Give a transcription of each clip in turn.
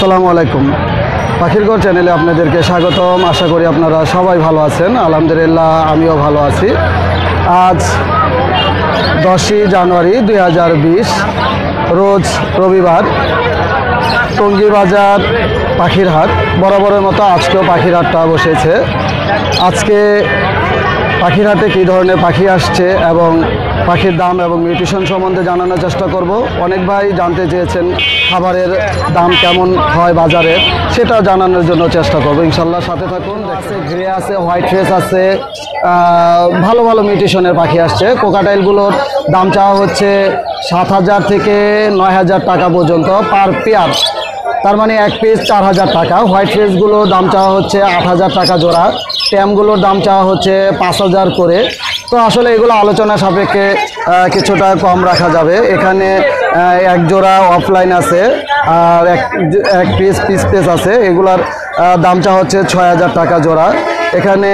আসসালামু আলাইকুম। পাখির ঘর চ্যানেলে আপনাদেরকে স্বাগতম। আশা করি আপনারা সবাই ভালো আছেন। আলহামদুলিল্লাহ আমিও ভালো আছি। আজ 10ই জানুয়ারি 2020 রোজ রবিবার, টঙ্গী বাজার পাখির হাট। বরাবরের মতো আজকেও পাখির হাটটা বসেছে। আজকে পাখির হাটে কী ধরনের পাখি আসছে এবং পাখির দাম এবং নিউট্রিশন সম্বন্ধে জানানোর চেষ্টা করব। অনেক ভাই জানতে চেয়েছেন খাবারের দাম কেমন হয় বাজারে, সেটাও জানানোর জন্য চেষ্টা করব। ইনশাল্লাহ সাথে থাকুন। দেখছে গ্রে আছে, হোয়াইট ফেস আছে, ভালো ভালো নিউট্রিশনের পাখি আসছে। কোকাটাইলগুলোর দাম চাওয়া হচ্ছে 7,000 থেকে 9,000 টাকা পর্যন্ত পার পেয়ার, তার মানে এক পিস 4,000 টাকা। হোয়াইট ফেসগুলোর দাম চাওয়া হচ্ছে 8,000 টাকা জোড়া। ট্যামগুলোর দাম চাওয়া হচ্ছে 5,000 করে। তো আসলে এগুলো আলোচনা সাপেক্ষে কিছুটা কম রাখা যাবে। এখানে এক জোড়া অফলাইন আছে আর এক পিস পিস আছে, এগুলার দাম চাওয়া হচ্ছে 6,000 টাকা জোড়া। এখানে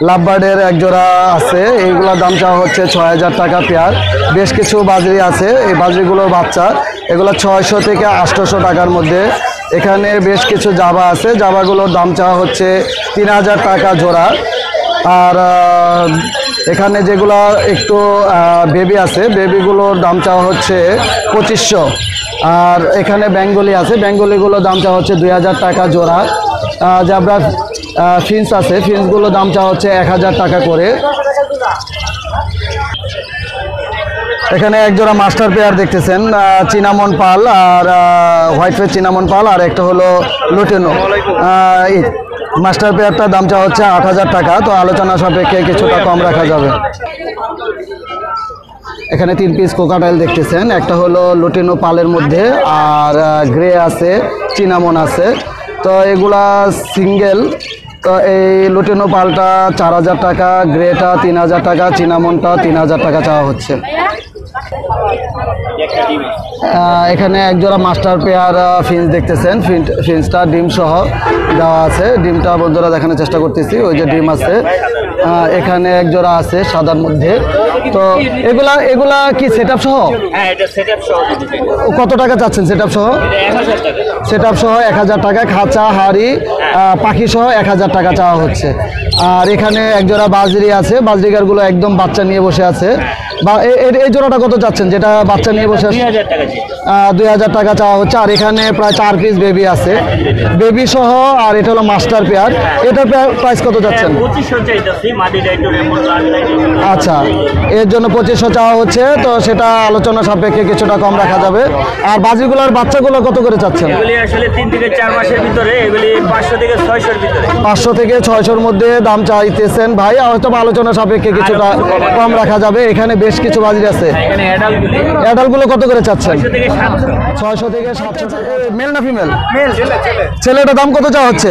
লাভবার্ডের এক জোড়া আছে, এইগুলোর দাম চাওয়া হচ্ছে 6,000 টাকা পেয়ার। বেশ কিছু বাজরি আছে, এই বাজরিগুলোর বাচ্চা, এগুলো 600 থেকে 800 টাকার মধ্যে। এখানে বেশ কিছু জাবা আছে, জাবাগুলোর দাম চাওয়া হচ্ছে 3,000 টাকা জোড়া। আর এখানে যেগুলো একটু বেবি আছে, বেবিগুলোর দাম চাওয়া হচ্ছে 2500। আর এখানে বেঙ্গলি আছে, বেঙ্গলিগুলোর দাম চাওয়া হচ্ছে 2,000 টাকা জোড়া। জাবরা ফিন্স আছে, ফিন্সগুলোর দাম চাওয়া হচ্ছে 1,000 টাকা করে। এখানে এক জোড়া মাস্টার পেয়ার দেখতেছেন, চিনামন পাল আর হোয়াইট ফেস চিনামন পাল, আর একটা হলো লুটেনো। মাস্টার পেয়ারটার দাম চাওয়া হচ্ছে 8,000 টাকা। তো আলোচনা সাপেক্ষে কিছুটা কম রাখা যাবে। এখানে 3 পিস কোকাটাইল দেখতেছেন, একটা হলো লুটেনো পালের মধ্যে, আর গ্রে আছে, চিনামন আছে। তো এগুলা সিঙ্গেল। তো এই লুটেনো পালটা 4,000 টাকা, গ্রেটা 3,000 টাকা, চিনামনটা 3,000 টাকা চাওয়া হচ্ছে। এখানে একজোড়া মাস্টার পেয়ার ফিন্স দেখতেছেন, ফিন্সটা ডিম সহ দেওয়া আছে। ডিমটা বন্ধুরা দেখানোর চেষ্টা করতেছি, ওই যে ডিম আছে। এখানে একজোড়া আছে সাদার মধ্যে। তো এগুলা কি সেটআপ সহ? হ্যাঁ, এটা সেটআপ সহ। কত টাকা চাচ্ছেন সেটআপ সহ? 1000 টাকা। সেটআপ সহ 1000 টাকা, খাঁচা হাড়ি পাখি সহ 1000 টাকা চাওয়া হচ্ছে। আর এখানে একজোড়া বাজরি আছে, বাজরিগারগুলো একদম বাচ্চা নিয়ে বসে আছে। বা এই জোড়াটা কত চাচ্ছেন যেটা বাচ্চা নিয়ে বসে আছে? 2000 টাকা। 2000 টাকা চাওয়া হচ্ছে। আর এখানে প্রায় 4 পিস বেবি আছে, বেবি সহ। আর এটা হলো মাস্টার পেয়ার, এটার প্রাইস কত যাচ্ছেন? 2500 চাইতেছি, মাদিটা একটু এমন লাল লাইট। আচ্ছা, এর জন্য 2500 চাওয়া হচ্ছে। তো সেটা আলোচনা সাপেক্ষে কিছুটা কম রাখা যাবে। আর বাজিগুলোর বাচ্চাগুলো কত করে চাচ্ছেন? এগুলি আসলে 3 থেকে 4 মাসের ভিতরে, এগুলি 500 থেকে 600 এর ভিতরে। 500 থেকে 600-র মধ্যে দাম চাইতেছেন ভাই। হয়তো আলোচনা সাপেক্ষে কিছুটা কম রাখা যাবে। এখানে বেশ কিছু বাজি আছে, এখানে অ্যাডাল্টগুলো কত করে চাচ্ছেন? 600 থেকে 700। 600 থেকে 700। মেল না ফিমেল? মেল। ছেলেটার দাম কত চাওয়া হচ্ছে?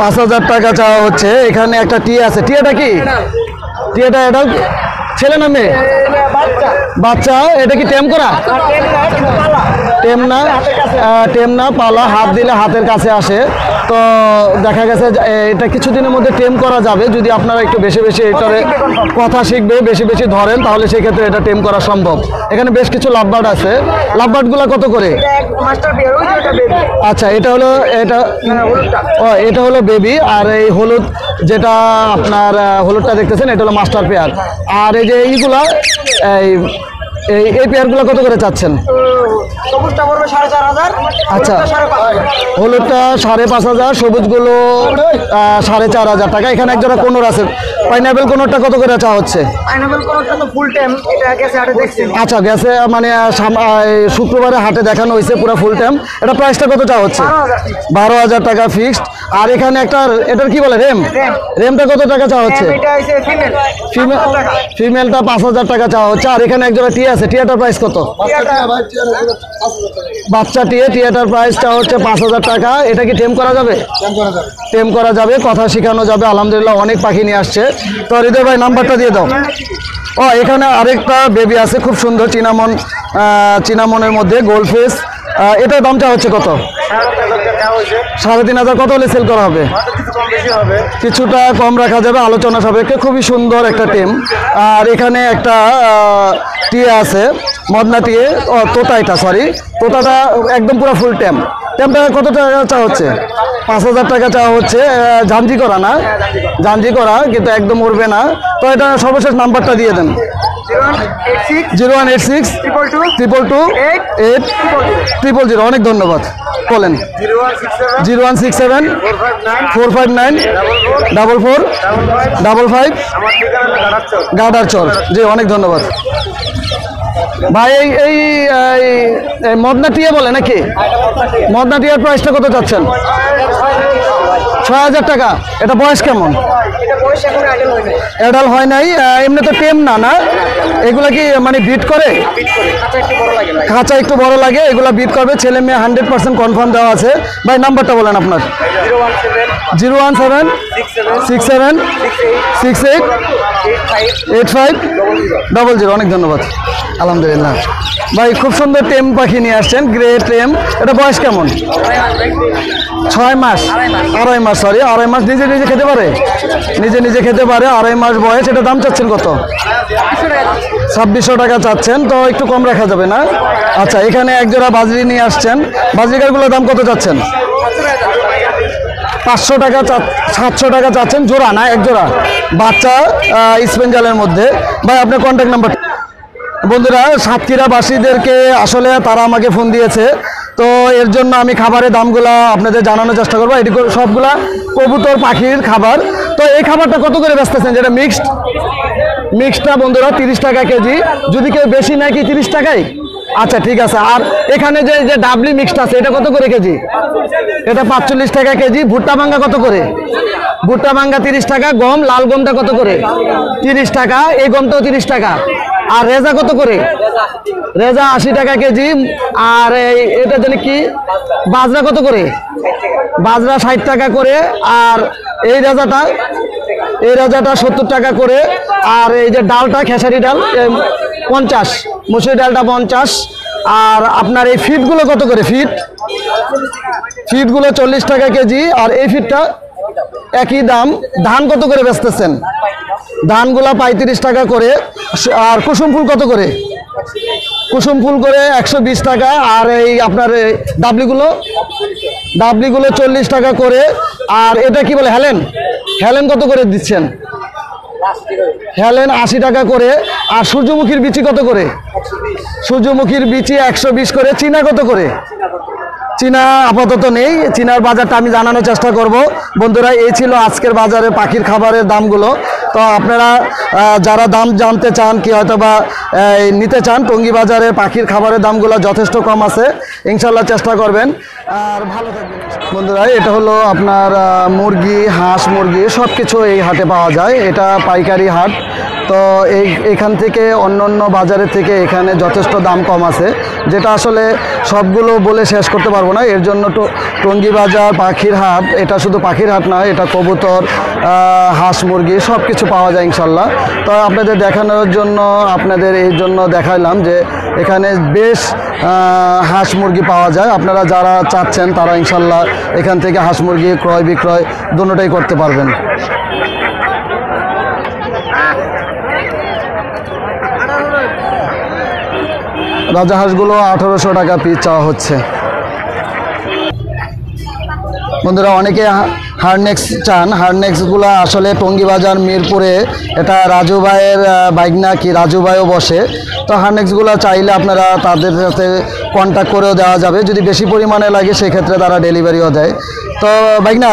5,000 টাকা চাওয়া হচ্ছে। এখানে একটা টিয়া আছে, টিয়াটা কি? টিয়াটা অ্যাডাল্ট ছেলে না মেয়ে? বাচ্চা। এটা কি টেম করা? টেম না, পালা। হাত দিলে হাতের কাছে আসে। তো দেখা গেছে এটা কিছুদিনের মধ্যে টেম করা যাবে যদি আপনারা একটু বেশি বেশি এটারে কথা শিখবে, বেশি বেশি ধরেন, তাহলে সেই ক্ষেত্রে এটা টেম করা সম্ভব। এখানে বেশ কিছু লাভবার্ড আছে, লাভবার্ডগুলো কত করে? আচ্ছা, এটা হলো এটা হলো বেবি। আর এই হলুদ যেটা আপনার হলুদটা দেখতেছেন, এটা হলো মাস্টার পেয়ার। আর এই যে এইগুলা এই পেয়ারগুলো কত করে চাচ্ছেন? আচ্ছা, হলুদটা 5,500, সবুজগুলো 4,500 টাকা। এখানে একজোড়া কোনোর আছে, পাইনাপেল কোনোরটা কত করে চাওয়া হচ্ছে? আচ্ছা, গেছে মানে শুক্রবারে হাটে দেখানো হয়েছে পুরো ফুল টাইম। এটা প্রাইসটা কত চাওয়া হচ্ছে? 12,000 টাকা ফিক্সড। আর এখানে একটা, এটার কি বলে, রেমটা কত টাকা চাওয়া হচ্ছে? ফিমেলটা 5,000 টাকা চাওয়া হচ্ছে। আর এখানে একজোড়া টিয়া আছে, টিয়াটার প্রাইস কত? বাচ্চা টিয়াটার প্রাইসটা হচ্ছে 5,000 টাকা। এটা কি টেম করা যাবে? টেম করা যাবে, কথা শেখানো যাবে। আলহামদুলিল্লাহ অনেক পাখি নিয়ে আসছে। তো হৃদয় ভাই নাম্বারটা দিয়ে দাও। এখানে আরেকটা বেবি আছে, খুব সুন্দর, চিনামনের মধ্যে গোল্ড ফেস। এটার দামটা হচ্ছে কত? 3,500 কত হলে সেল করা হবে? কিছুটা কম রাখা যাবে, আলোচনা সাপেক্ষে। খুবই সুন্দর একটা টিম। আর এখানে একটা টিয়ে আছে, মদনা টিয়ে, তোতা, এটা সরি, তোতাটা একদম পুরো ফুল টেম। টেমটা কত টাকা চাওয়া হচ্ছে? 5,000 টাকা চাওয়া হচ্ছে। ঝাঞ্জি করা না? ঝাঞ্জি করা, কিন্তু একদম উড়বে না। তো এটা সর্বশেষ নাম্বারটা দিয়ে দেন। 0186 222 800। অনেক ধন্যবাদ। বলেন। 0167 459 4455 গাডারচর। জি, অনেক ধন্যবাদ ভাই। এই মদনা টিয়া বলে নাকি? মদনা টিয়ার প্রাইসটা কত চাচ্ছেন? 6,000 টাকা। এটা বয়স কেমন? অ্যাডাল হয় নাই। এমনি তো টেম না, না এগুলা কি মানে বিট করে? খাঁচা একটু বড় লাগে, এগুলা বিট করবে। ছেলে মেয়ে 100% কনফার্ম দেওয়া আছে। ভাই নাম্বারটা বলেন আপনার। 017 67 68 8500। অনেক ধন্যবাদ। আলহামদুলিল্লাহ ভাই, খুব সুন্দর টেম পাখি নিয়ে আসছেন, গ্রে টেম। এটা বয়স কেমন? 6 মাস, আড়াই মাস, সরি 2.5 মাস। নিজে নিজে খেতে পারে? নিজে খেতে পারে, 2.5 মাস বয়স। এটা দাম চাচ্ছেন কত? 2600 টাকা চাচ্ছেন। তো একটু কম রাখা যাবে না? আচ্ছা, এখানে একজোড়া বাজরি নিয়ে আসছেন। বাজরিকারগুলোর দাম কত চাচ্ছেন? 500 টাকা, 700 টাকা চাচ্ছেন। জোড়া না, এক জোড়া বাচ্চা স্পেঞ্জালের মধ্যে। ভাই আপনার কন্ট্যাক্ট নাম্বার। বন্ধুরা, সাতক্ষীরাবাসীদেরকে আসলে তারা আমাকে ফোন দিয়েছে, তো এর জন্য আমি খাবারের দামগুলো আপনাদের জানানোর চেষ্টা করবো। এটি সবগুলা কবুতর পাখির খাবার। তো এই খাবারটা কত করে বেচতেছেন? যেটা মিক্সডটা বন্ধুরা 30 টাকা কেজি। যদি কেউ বেশি নেয় কি 30 টাকায়? আচ্ছা, ঠিক আছে। আর এখানে যে ডাবলি মিক্সড আছে, এটা কত করে কেজি? এটা 45 টাকা কেজি। ভুট্টা ভাঙ্গা কত করে? ভুট্টা ভাঙ্গা 30 টাকা। গম, লাল গমটা কত করে? 30 টাকা। এই গমটাও 30 টাকা। আর রেজা কত করে? রেজা 80 টাকা কেজি। আর এটা জানি কি, বাজরা কত করে? বাজরা 60 টাকা করে। আর এই রেজাটা 70 টাকা করে। আর এই যে ডালটা, খেসারি ডাল 50, মুসুরি ডালটা 50। আর আপনার এই ফিটগুলো কত করে? ফিটগুলো 40 টাকা কেজি। আর এই ফিটটা একই দাম। ধান কত করে বেচতেছেন? ধানগুলা 35 টাকা করে। আর কুসুম ফুল কত করে? কুসুম ফুল করে 120 টাকা। আর এই আপনার ডাবলিগুলো 40 টাকা করে। আর এটা কি বলে, হেলেন কত করে দিচ্ছেন? হেলেন 80 টাকা করে। আর সূর্যমুখীর বিচি কত করে? সূর্যমুখীর বিচি 120 করে। চীনা কত করে? চীনা আপাতত নেই। চীনার বাজারটা আমি জানানোর চেষ্টা করব। বন্ধুরা, এই ছিল আজকের বাজারে পাখির খাবারের দামগুলো। তো আপনারা যারা দাম জানতে চান কি হয়তো বা নিতে চান, টঙ্গী বাজারে পাখির খাবারের দামগুলো যথেষ্ট কম আছে। ইনশাল্লাহ চেষ্টা করবেন। আর ভালো থাকবেন বন্ধুরা। এটা হলো আপনার মুরগি, হাঁস, মুরগি সব কিছু এই হাটে পাওয়া যায়। এটা পাইকারি হাট। তো এখান থেকে অন্য বাজারের থেকে এখানে যথেষ্ট দাম কম আছে, যেটা আসলে সবগুলো বলে শেষ করতে পারবো না। এর জন্য টঙ্গী বাজার পাখির হাট, এটা শুধু পাখির হাট নয়, এটা কবুতর, হাঁস, মুরগি সব কিছু পাওয়া যায় ইনশাল্লাহ। তো আপনাদের দেখানোর জন্য, আপনাদের এই জন্য দেখাইলাম যে এখানে বেশ হাঁস মুরগি পাওয়া যায়। আপনারা যারা চাচ্ছেন তারা ইনশাল্লাহ এখান থেকে হাঁস মুরগি ক্রয় বিক্রয় দুটোটাই করতে পারবেন। রাজাহাঁসগুলো 1800 টাকা পিস চাওয়া হচ্ছে। বন্ধুরা, অনেকে হারনেক্স চান। হারনেক্সগুলো আসলে টঙ্গী বাজার মিরপুরে, এটা রাজু ভাইয়ের বাইকনা কি রাজু ভাইও বসে। তো হারনেক্সগুলো চাইলে আপনারা তাদের সাথে কন্ট্যাক্ট করেও দেওয়া যাবে। যদি বেশি পরিমাণে লাগে সেক্ষেত্রে তারা ডেলিভারিও দেয়। তো বাইকনা,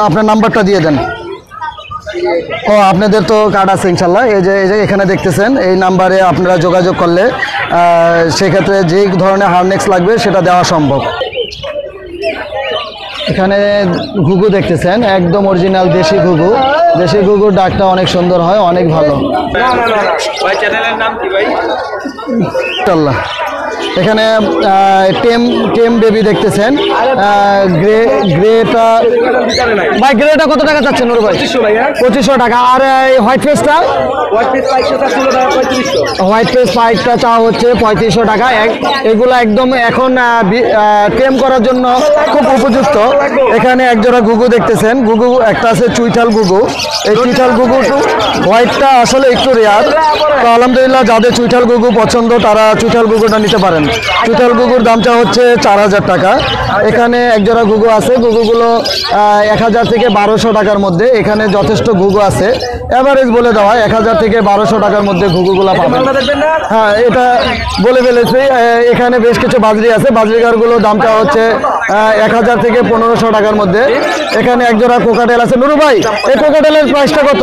আপনার নাম্বারটা দিয়ে দেন। ও, আপনাদের তো কার্ড আছে ইনশাল্লাহ। এই যে এখানে দেখতেছেন, এই নাম্বারে আপনারা যোগাযোগ করলে সেক্ষেত্রে যেই ধরনের হারনেক্স লাগবে সেটা দেওয়া সম্ভব। এখানে ঘুঘু দেখতেছেন, একদম অরিজিনাল দেশি ঘুঘু। দেশি ঘুঘুর ডাকটা অনেক সুন্দর হয়, অনেক ভালো। ভাই চ্যানেলের নাম কি ভাই? ইনশাল্লাহ এখানে টেম টেম বেবি দেখতেছেন, গ্রেটা ভাই, গ্রেটা কত টাকা চাচ্ছেন নুরু ভাই? 2500 টাকা। আর এই হোয়াইট ফেসটা? হোয়াইট ফেস পাইকটা চাওয়া হচ্ছে 3500 টাকা। এগুলো একদম এখন টেম করার জন্য খুব উপযুক্ত। এখানে একজোড়া ঘুঘু দেখতেছেন, ঘুঘু একটা আছে চুইঠাল ঘুঘু। এই চুইঠাল ঘুঘু হোয়াইটটা আসলে একটু রেয়ার, তো আলহামদুলিল্লাহ যাদের চুইঠাল ঘুঘু পছন্দ তারা চুইঠাল ঘুঘুটা নিতে পারেন। চুইঠাল ঘুঘুর দামটা হচ্ছে 4000 টাকা। এখানে একজোড়া ঘুঘু আছে, ঘুঘুগুলো 1000 থেকে 1200 টাকার মধ্যে। এখানে যথেষ্ট ঘুঘু আছে, অ্যাভারেজ বলে দেওয়া 1000 থেকে 1200 টাকার মধ্যে ঘুঘুগুলো পাবেন। হ্যাঁ, এটা বলে ফেলেছি। এখানে বেশ কিছু বাজরি আছে, বাজরিগারগুলো দামটা হচ্ছে 1000 থেকে 1500 টাকার মধ্যে। এখানে একজোড়া কোকাটেল আছে। নুরু ভাই, এই কোকাটেলের প্রাইসটা কত?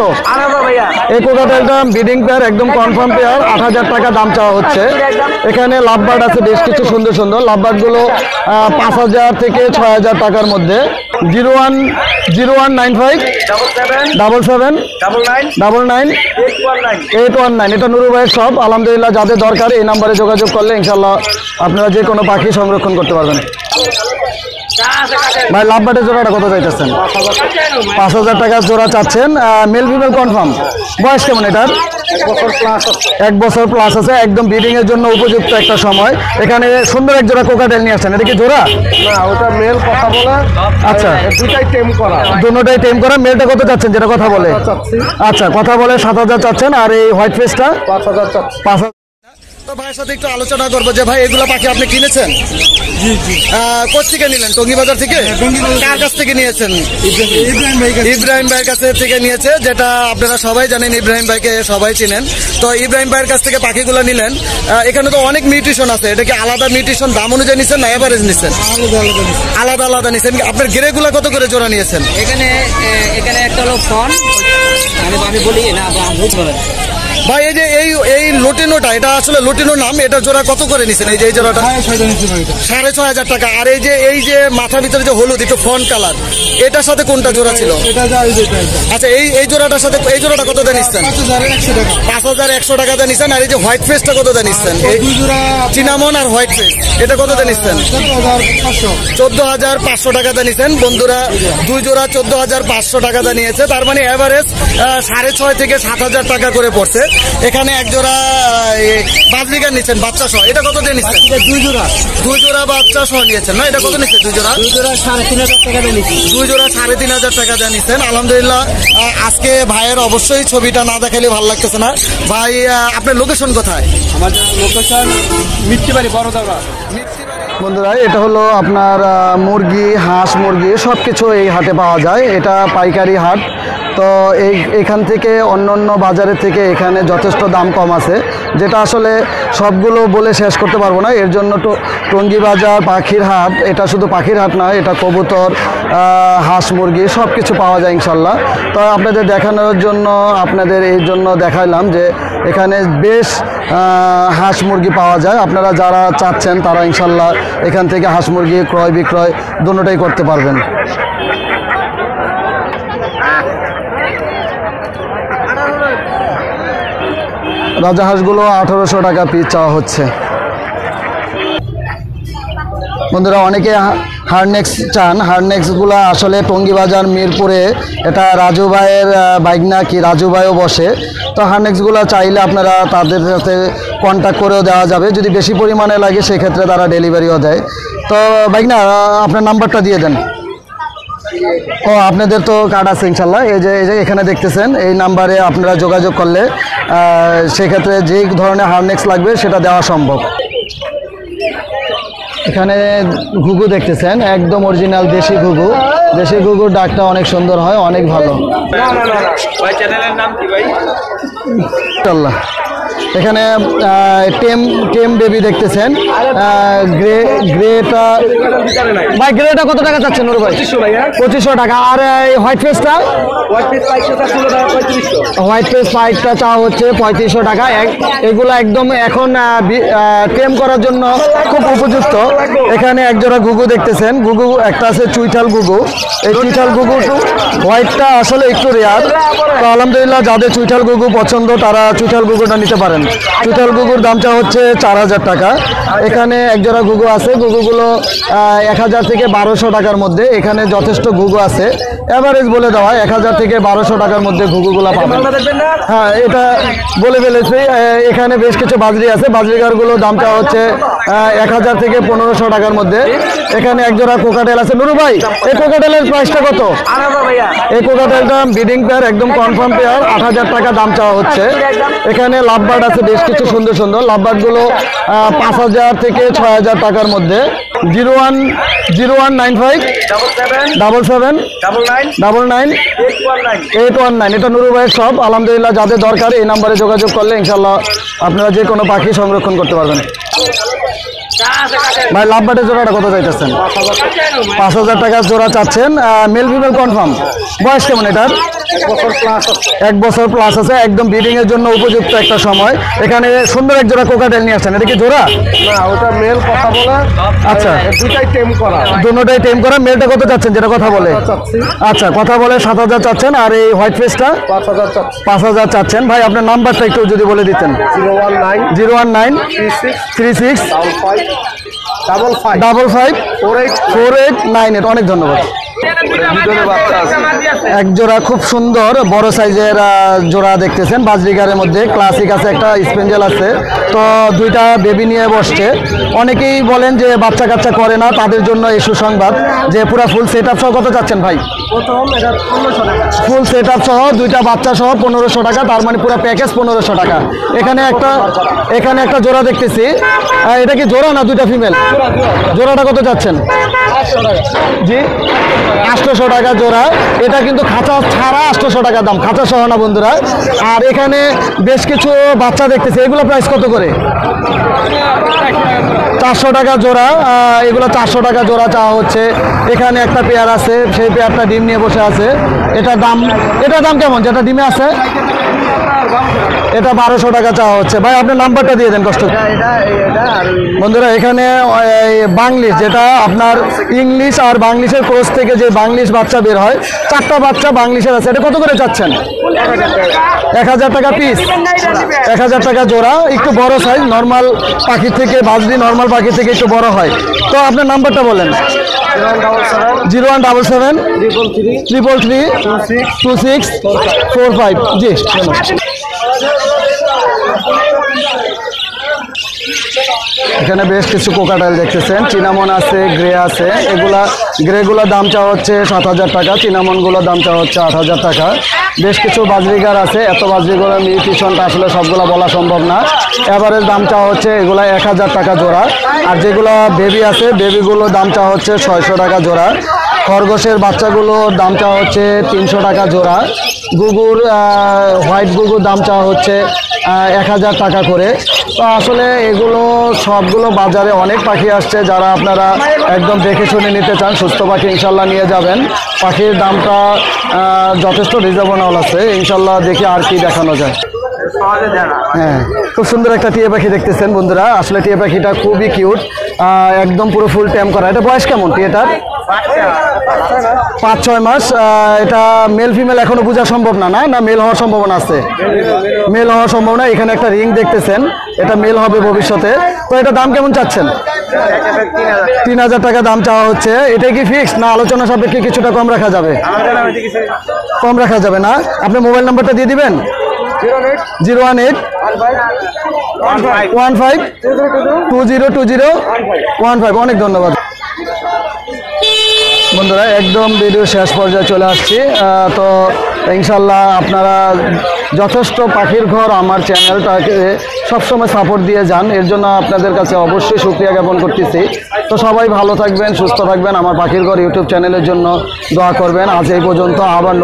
এই কোকাটেলটা ব্রিডিং পেয়ার, একদম কনফার্ম পেয়ার, 8000 টাকা দাম চাওয়া হচ্ছে। এখানে লাভবার্ড আছে বেশ কিছু সুন্দর সুন্দর। লাভবার্ডগুলো 5000 থেকে 6000 টাকার মধ্যে। 0195 77 99 819, এটা নুরু ভাইয়ের সব। আলহামদুলিল্লাহ যাদের দরকার এই নাম্বারে যোগাযোগ করলে ইনশাল্লাহ আপনারা যে কোনো পাখি সংরক্ষণ করতে পারবেন। ভাই লাভবার্ডের জোড়াটা কত চাইতেছেন? 5000 টাকা জোড়া চাচ্ছেন। Male female confirm. বয়স কেমন এটার? 1 বছর প্লাস আছে, একদম ব্রিডিং এর জন্য উপযুক্ত একটা সময়। এখানে সুন্দর এক জোড়া কোকাটেল নিয়ে আসছেন, এটা কি জোড়া? না, ওটা মেল কথা বলে। আচ্ছা, দুটাই টেম করা, দুটোটাই টেম করা। মেলটা কত চাচ্ছেন যেটা কথা বলে? আচ্ছা, কথা বলে 7000 চাচ্ছেন। আর এই হোয়াইট ফেসটা 5000 চাচ্ছি। 5000। তো ভাইয়ের সাথে একটু আলোচনা করবো যে ভাই এগুলো পাখি আপনি কিনেছেন? জি জি। কোথেকে নিলেন? টঙ্গী বাজার থেকে? কার কাছ থেকে নিয়েছেন? ইব্রাহিম ভাইয়ের কাছ থেকে নিয়েছে, যেটা আপনারা সবাই জানেন, ইব্রাহিম ভাইকে সবাই চিনেন। তো ইব্রাহিম ভাইয়ের কাছ থেকে পাখিগুলো নিলেন। এখানে তো অনেক মিউটেশন আছে, এটা কি আলাদা মিউটেশন দাম অনুযায়ী নিচ্ছেন না এভারেজ নিচ্ছেন? আলাদা আলাদা নিচ্ছেন। আপনার গেরেগুলো কত করে জোড়া নিয়েছেন? এখানে একটা হলো ফোন, আমি বলি না বুঝবেন ভাই এই যে এই লোটিনোটা, এটা আসলে লোটিনো নাম, এটা জোড়া কত করে নিছেন? এই যে এই জোড়াটা 6500 টাকা। আর এই যে মাথার ভিতরে যে হলুদ একটু ফন কালার, এটার সাথে কোনটা জোড়া ছিল? আচ্ছা, এই জোড়াটার সাথে এই জোড়াটা কত দিয়ে নিচ্ছেন? 5100 টাকা দিয়ে নিচ্ছেন। আর এই যে হোয়াইট ফেসটা কত দিয়ে নিচ্ছেন? চিনামন আর হোয়াইট ফেস, এটা কত দিয়ে নিচ্ছেন? 14500 টাকা দিয়ে নিচ্ছেন। বন্ধুরা, দুই জোড়া 14500 টাকা দিয়ে নিয়েছে। তার মানে এভারেজ 6500 থেকে 7000 টাকা করে পড়ছে। এখানে এক জোড়া বাজরিগার নিচ্ছেন বাচ্চা সহ, এটা কত দিয়ে নিচ্ছেন? দুই জোড়া বাচ্চা সহ নিয়েছেন না? এটা কত নিচ্ছে? দুই জোড়া 3500 টাকা দিয়ে নিচ্ছি। দুই জোড়া 3500 টাকা দিয়ে নিচ্ছেন। আলহামদুলিল্লাহ। আজকে ভাইয়ের অবশ্যই ছবিটা না দেখালে ভালো লাগতেছে না। ভাই আপনার লোকেশন কোথায়? আমার লোকেশন মিট্টিবাড়ি, বড়দাগা। বন্ধুরা, এটা হলো আপনার মুরগি, হাঁস, মুরগি সব কিছু এই হাটে পাওয়া যায়। এটা পাইকারি হাট। তো এখান থেকে অন্য বাজারের থেকে এখানে যথেষ্ট দাম কম আছে, যেটা আসলে সবগুলো বলে শেষ করতে পারবো না। এর জন্য তো টঙ্গী বাজার পাখির হাট, এটা শুধু পাখির হাট নয়, এটা কবুতর, হাঁস, মুরগি সব কিছু পাওয়া যায় ইনশাল্লাহ। তো আপনাদের দেখানোর জন্য, আপনাদের এই জন্য দেখাইলাম যে এখানে বেশ হাঁস মুরগি পাওয়া যায়। আপনারা যারা চাচ্ছেন তারা ইনশাল্লাহ এখান থেকে হাঁস মুরগি ক্রয় বিক্রয় দুটোটাই করতে পারবেন। রাজাহাঁসগুলো 1800 টাকা পিস চাওয়া হচ্ছে। বন্ধুরা, অনেকে হারনেক্স চান। হারনেক্সগুলো আসলে টঙ্গী বাজার মিরপুরে, এটা রাজু ভাইয়ের বাইকনা কি রাজু ভাইও বসে। তো হারনেক্সগুলো চাইলে আপনারা তাদের সাথে কন্ট্যাক্ট করেও দেওয়া যাবে, যদি বেশি পরিমাণে লাগে সেক্ষেত্রে তারা ডেলিভারিও দেয়। তো বাইকনা, আপনার নাম্বারটা দিয়ে দেন। ও, আপনাদের তো কার্ড আছে ইনশাল্লাহ। এই যে এখানে দেখতেছেন, এই নাম্বারে আপনারা যোগাযোগ করলে সেক্ষেত্রে যে ধরনের হারনেক্স লাগবে সেটা দেওয়া সম্ভব। এখানে ঘুঘু দেখতেছেন, একদম অরিজিনাল দেশি ঘুঘু। দেশি ঘুঘুর ডাকটা অনেক সুন্দর হয়, অনেক ভালো। ভাই চ্যানেলের নাম কি ভাই? ইনশাল্লাহ। এখানে টেম বেবি দেখতেছেন, গ্রেটা ভাই, গ্রেটা কত টাকা চাচ্ছেন নুরু ভাই? 2500 টাকা। আর এই হোয়াইট ফেসটা? হোয়াইট ফেস পাইকটা চাওয়া হচ্ছে 3500 টাকা। এগুলো একদম এখন টেম করার জন্য খুব উপযুক্ত। এখানে এক জোড়া ঘুঘু দেখতেছেন, ঘুঘু একটা আছে চুইঠাল ঘুঘু। এই চুইঠাল ঘুঘু হোয়াইটটা আসলে একটু রেয়ার। তো আলহামদুলিল্লাহ যাদের চুইঠাল ঘুঘু পছন্দ তারা চুইঠাল ঘুঘুটা নিতে পারেন। চাচ্ছেন? চুতাল গুগুর দামটা হচ্ছে 4000 টাকা। এখানে একজোড়া গুগু আছে, গুগুগুলো 1000 থেকে 1200 টাকার মধ্যে। এখানে যথেষ্ট গুগু আছে, এভারেজ বলে দেওয়া 1000 থেকে 1200 টাকার মধ্যে ঘুঘুগুলো পাবেন। হ্যাঁ, এটা বলে ফেলেছি। এখানে বেশ কিছু বাজরি আছে, বাজরিগারগুলো দামটা হচ্ছে 1000 থেকে 1500 টাকার মধ্যে। এখানে একজোড়া কোকাটেল আছে। নুরু ভাই, এই কোকাটেলের প্রাইসটা কত? এই কোকাটেলটা ব্রিডিং পেয়ার, একদম কনফার্ম পেয়ার, 8000 টাকা দাম চাওয়া হচ্ছে। এখানে লাভবার্ড আছে বেশ কিছু সুন্দর সুন্দর। লাভবার্ডগুলো 5000 থেকে 6000 টাকার মধ্যে। 0195 77 99 819, এটা নুরু ভাইয়ের সব। আলহামদুলিল্লাহ, যাদের দরকার এই নাম্বারে যোগাযোগ করলে ইনশাল্লাহ আপনারা যে কোনো পাখি সংরক্ষণ করতে পারবেন। ভাই লাভবার্ডের জোড়াটা কত চাইতেছেন? 5000 টাকা জোড়া চাচ্ছেন। Male female confirm. বয়স কেমন এটার? 1 বছর প্লাস আছে, একদম ব্রিডিং এর জন্য উপযুক্ত একটা সময়। এখানে সুন্দর এক জোড়া কোকাটেল নিয়ে আসছেন, এটা কি জোড়া? না, ওটা মেল কথা বলে। আচ্ছা, দুটাই টেম করা। দুটোটাই টেম করা। মেলটা কত চাচ্ছেন যেটা কথা বলে? আচ্ছা, কথা বলে 7000 চাচ্ছেন। আর এই হোয়াইট ফেসটা 5000 চাচ্ছেন। ভাই আপনার নাম্বারটা একটু যদি বলে দিতেন। 019 36 55 4898। অনেক ধন্যবাদ। এক জোড়া খুব সুন্দর বড় সাইজের জোড়া দেখতেছেন, বাজরিগারের মধ্যে। ক্লাসিক আছে, একটা স্পেঞ্জেল আছে। তো দুইটা বেবি নিয়ে বসছে। অনেকেই বলেন যে বাচ্চা কাচ্চা করে না, তাদের জন্য এই সুসংবাদ যে পুরো ফুল সেট আপ সহ কত চাচ্ছেন ভাই? ফুল সেট আপ সহ দুইটা বাচ্চা সহ 1500 টাকা, তার মানে পুরো প্যাকেজ 1500 টাকা। এখানে একটা জোড়া দেখতেছি। এটা কি জোড়া না দুইটা ফিমেল? জোড়াটা কত চাচ্ছেন? জি, 800 টাকা জোড়া। এটা কিন্তু খাঁচা ছাড়া 800 টাকা দাম, খাঁচা সহ না বন্ধুরা। আর এখানে বেশ কিছু বাচ্চা দেখতেছি, এগুলো প্রাইস কত করে? 400 টাকা জোড়া। এগুলো 400 টাকা জোড়া চাওয়া হচ্ছে। এখানে একটা পেয়ার আছে, সেই পেয়ারটা ডিম নিয়ে বসে আছে। এটার দাম কেমন যেটা ডিমে আছে? এটা 1200 টাকা চাওয়া হচ্ছে। ভাই আপনার নাম্বারটা দিয়ে দেন কষ্ট। বন্ধুরা, এখানে বাংলিশ, যেটা আপনার ইংলিশ আর বাংলিশের ক্রস থেকে যে বাংলিশ বাচ্চা বের হয়, 4টা বাচ্চা বাংলিশের আছে। এটা কত করে চাচ্ছেন? 1000 টাকা পিস, 1000 টাকা জোড়া। একটু বড় সাইজ, নর্মাল পাখির থেকে, বাজরি নর্মাল পাখির থেকে একটু বড় হয়। তো আপনার নাম্বারটা বলেন। 0177 333 2645। জি, এখানে বেশ কিছু কোকাটাইল দেখতেছেন। চিনামন আছে, গ্রে আছে। গ্রেগুলোর দাম চাওয়া হচ্ছে 7000 টাকা, চিনামনগুলোর দাম চাওয়া হচ্ছে 8000 টাকা। বেশ কিছু বাজরিগার আছে। এত বাজরিগুলো নিউট্রিশনটা আসলে সবগুলো বলা সম্ভব না। এভারেজ দাম চাওয়া হচ্ছে এগুলা 1000 টাকা জোড়া। আর যেগুলো বেবি আছে, বেবিগুলোর দাম চাওয়া হচ্ছে 600 টাকা জোড়া। খরগোশের বাচ্চাগুলোর দাম চাওয়া হচ্ছে 300 টাকা জোড়া। গুগুর হোয়াইট গুগুর দাম চাওয়া হচ্ছে 1000 টাকা করে। তো আসলে এগুলো সবগুলো বাজারে অনেক পাখি আসছে, যারা আপনারা একদম দেখে শুনে নিতে চান, সুস্থ পাখি ইনশাল্লাহ নিয়ে যাবেন। পাখির দামটা যথেষ্ট রিজনেবল আছে। ইনশাল্লাহ দেখি আর কি দেখানো যায়। হ্যাঁ, খুব সুন্দর একটা টিয়া পাখি দেখতেছেন বন্ধুরা। আসলে টিয়া পাখিটা খুবই কিউট, একদম পুরো ফুল ট্যাম করা। এটা বয়স কেমন টিয়াটার? 5-6 মাস। এটা মেল ফিমেল এখনো বোঝা সম্ভব না, না মেল হওয়ার সম্ভাবনা আছে? মেল হওয়ার সম্ভাবনা। এখানে একটা রিং দেখতেছেন, এটা মেল হবে ভবিষ্যতে। তো এটা দাম কেমন চাচ্ছেন? 3000 টাকা দাম চাওয়া হচ্ছে। এটা কি ফিক্সড না আলোচনা সাপেক্ষে কিছুটা কম রাখা যাবে? কম রাখা যাবে না। আপনি মোবাইল নাম্বারটা দিয়ে দিবেন। 018 15 2020 15। অনেক ধন্যবাদ বন্ধুরা, একদম ভিডিও শেষ পর্যায়ে চলে আসছি। তো ইনশাল্লাহ আপনারা যথেষ্ট পাখির ঘর আমার চ্যানেলটাকে সবসময় সাপোর্ট দিয়ে যান, এর জন্য আপনাদের কাছে অবশ্যই শুকরিয়া জ্ঞাপন করতেছি। তো সবাই ভালো থাকবেন, সুস্থ থাকবেন। আমার পাখির ঘর ইউটিউব চ্যানেলের জন্য দোয়া করবেন। আজ এই পর্যন্ত। আবার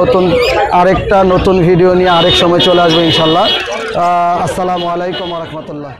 নতুন ভিডিও নিয়ে আরেক সময় চলে আসবে ইনশাল্লাহ। আসসালামু আলাইকুম ওয়া রাহমাতুল্লাহ।